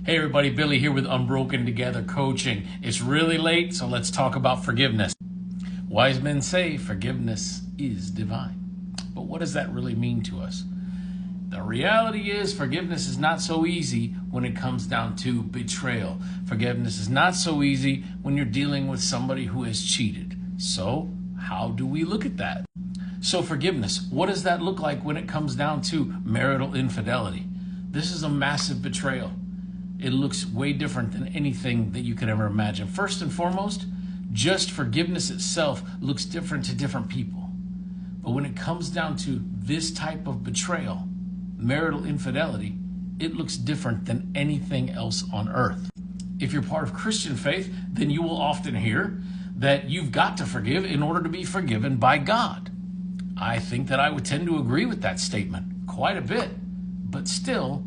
Hey everybody, Billy here with Unbroken Together Coaching. It's really late, so let's talk about forgiveness. Wise men say forgiveness is divine. But what does that really mean to us? The reality is forgiveness is not so easy when it comes down to betrayal. Forgiveness is not so easy when you're dealing with somebody who has cheated. So how do we look at that? So forgiveness, what does that look like when it comes down to marital infidelity? This is a massive betrayal. It looks way different than anything that you could ever imagine. First and foremost, just forgiveness itself looks different to different people. But when it comes down to this type of betrayal, marital infidelity, it looks different than anything else on earth. If you're part of Christian faith, then you will often hear that you've got to forgive in order to be forgiven by God. I think that I would tend to agree with that statement quite a bit, but still,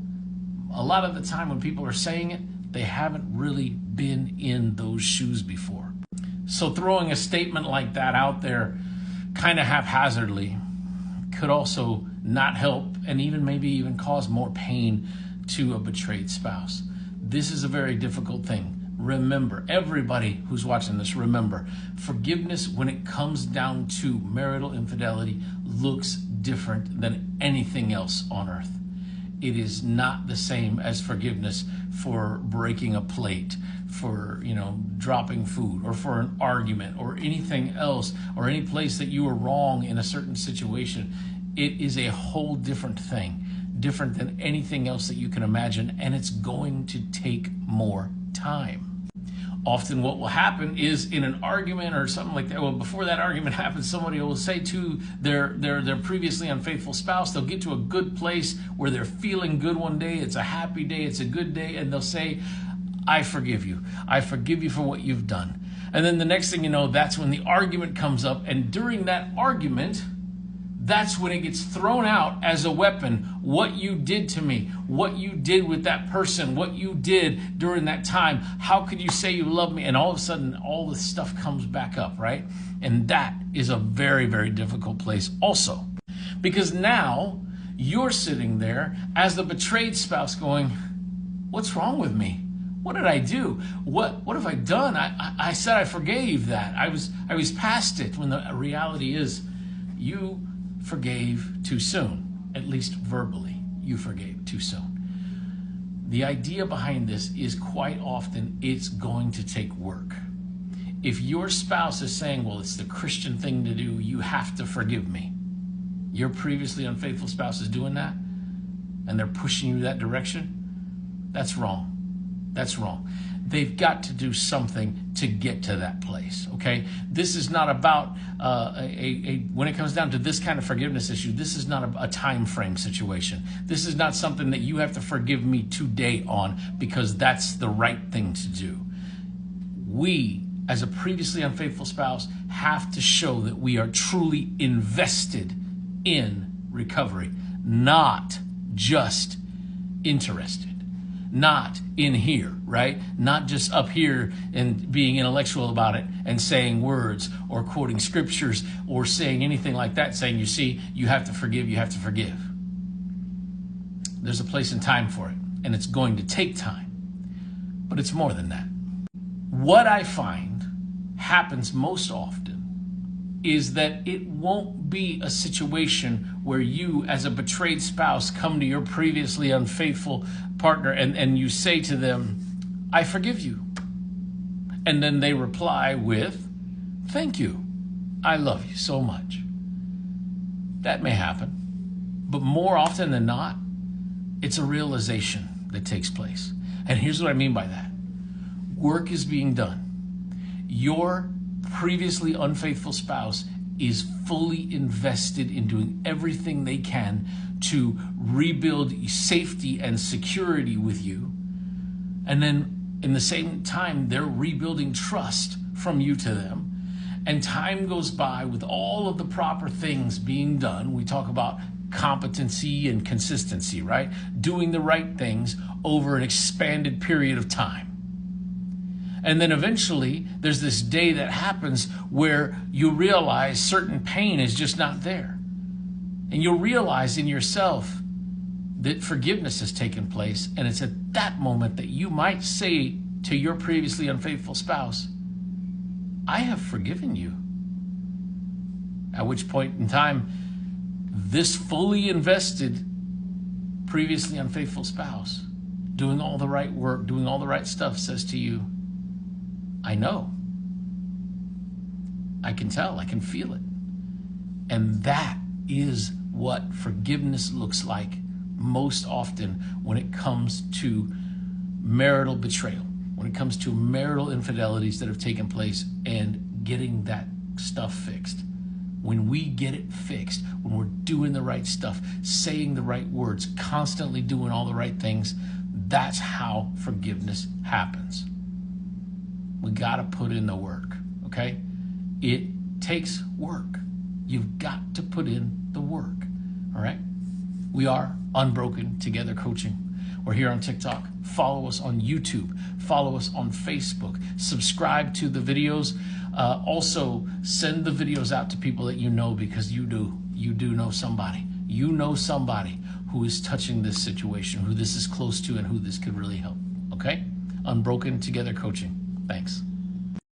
a lot of the time when people are saying it, they haven't really been in those shoes before. So throwing a statement like that out there kind of haphazardly could also not help and maybe even cause more pain to a betrayed spouse. This is a very difficult thing. Remember, everybody who's watching this, remember, forgiveness when it comes down to marital infidelity looks different than anything else on earth. It is not the same as forgiveness for breaking a plate, for, dropping food, or for an argument, or anything else, or any place that you were wrong in a certain situation. It is a whole different thing, different than anything else that you can imagine, and it's going to take more time. Often what will happen is in an argument or something like that, well, before that argument happens, somebody will say to their previously unfaithful spouse, they'll get to a good place where they're feeling good one day, it's a happy day, it's a good day, and they'll say, I forgive you. I forgive you for what you've done. And then the next thing you know, that's when the argument comes up, and during that argument, that's when it gets thrown out as a weapon. What you did to me, what you did with that person, what you did during that time. How could you say you love me? And all of a sudden, all this stuff comes back up, right? And that is a very, very difficult place also. Because now you're sitting there as the betrayed spouse going, what's wrong with me? What did I do? What have I done? I said I forgave that. I was past it, when the reality is you forgave too soon. At least verbally, you forgave too soon. The idea behind this is quite often it's going to take work. If your spouse is saying, well, it's the Christian thing to do, you have to forgive me. Your previously unfaithful spouse is doing that, and they're pushing you that direction, that's wrong. That's wrong. They've got to do something to get to that place, okay? This is not about, when it comes down to this kind of forgiveness issue, this is not a time frame situation. This is not something that you have to forgive me today on because that's the right thing to do. We, as a previously unfaithful spouse, have to show that we are truly invested in recovery, not just interested. Not in here, right? Not just up here and being intellectual about it and saying words or quoting scriptures or saying anything like that, saying, you see, you have to forgive, you have to forgive. There's a place and time for it, and it's going to take time. But it's more than that. What I find happens most often is that it won't be a situation where you, as a betrayed spouse, come to your previously unfaithful partner and you say to them, I forgive you. And then they reply with, thank you. I love you so much. That may happen. But more often than not, it's a realization that takes place. And here's what I mean by that. Work is being done. Your previously unfaithful spouse is fully invested in doing everything they can to rebuild safety and security with you. And then in the same time, they're rebuilding trust from you to them. And time goes by with all of the proper things being done. We talk about competency and consistency, right? Doing the right things over an expanded period of time. And then eventually there's this day that happens where you realize certain pain is just not there. And you'll realize in yourself that forgiveness has taken place. And it's at that moment that you might say to your previously unfaithful spouse, I have forgiven you. At which point in time, this fully invested, previously unfaithful spouse, doing all the right work, doing all the right stuff, says to you, I know. I can tell, I can feel it. And that is what forgiveness looks like most often when it comes to marital betrayal, when it comes to marital infidelities that have taken place and getting that stuff fixed. When we get it fixed, when we're doing the right stuff, saying the right words, constantly doing all the right things, that's how forgiveness happens. We got to put in the work, okay? It takes work. You've got to put in the work, all right? We are Unbroken Together Coaching. We're here on TikTok. Follow us on YouTube. Follow us on Facebook. Subscribe to the videos. Also, send the videos out to people that you know, because you do know somebody. You know somebody who is touching this situation, who this is close to, and who this could really help, okay? Unbroken Together Coaching. Thanks.